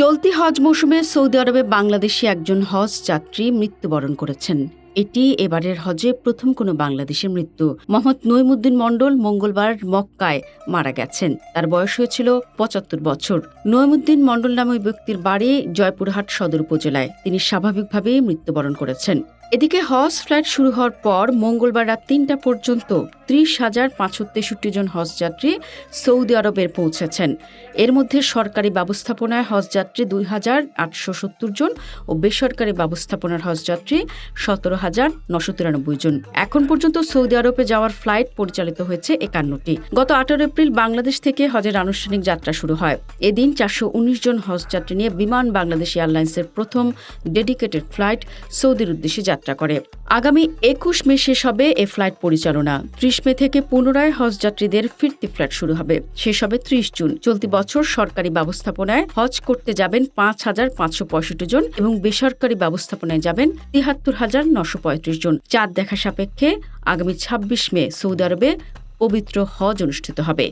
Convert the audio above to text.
চলতি হজ মৌসুমে সৌদি আরবে বাংলাদেশি একজন হজ যাত্রী মৃত্যুবরণ করেছেন। এটি এবারের হজে প্রথম কোনো বাংলাদেশের মৃত্যু। মোহাম্মদ নইমুদ্দিন মণ্ডল মঙ্গলবার মক্কায় মারা গেছেন। তার বয়স হয়েছিল ৭৫ বছর। নইমুদ্দিন মণ্ডল নামে ওই ব্যক্তির বাড়ি জয়পুরহাট সদর উপজেলায়। তিনি স্বাভাবিকভাবেই মৃত্যুবরণ করেছেন। এদিকে হজ ফ্লাইট শুরু হওয়ার পর মঙ্গলবার রাত ৩টা পর্যন্ত ৩০,৫৬৩ জন হজযাত্রী সৌদি আরবে পৌঁছেছেন। এর মধ্যে সরকারি ব্যবস্থাপনায় হজযাত্রী ২,৮৭০ জন ও বেসরকারি ব্যবস্থাপনার হজযাত্রী ১৭,৯৯৩ জন। এখন পর্যন্ত সৌদি আরবে যাওয়ার ফ্লাইট পরিচালিত হয়েছে ৫১টি। গত ১৮ এপ্রিল বাংলাদেশ থেকে হজের আনুষ্ঠানিক যাত্রা শুরু হয়। এদিন ৪১৯ জন হজযাত্রী নিয়ে বিমান বাংলাদেশ এয়ারলাইন্সের প্রথম ডেডিকেটেড ফ্লাইট সৌদির উদ্দেশ্যে যাত্রা করে। আগামী ২১ মে শেষ হবে এ ফ্লাইট পরিচালনা। ৩০ মে থেকে পুনরায় হজযাত্রীদের ফিরতি ফ্লাইট শুরু হবে। শেষ হবে ৩০ জুন। চলতি বছর সরকারি ব্যবস্থাপনায় হজ করতে যাবেন ৫,৫৬৫ জন এবং বেসরকারি ব্যবস্থাপনায় যাবেন ৭৩,৯৩৫ জন। চাঁদ দেখা সাপেক্ষে আগামী ২৬ মে সৌদি আরবে পবিত্র হজ অনুষ্ঠিত হবে।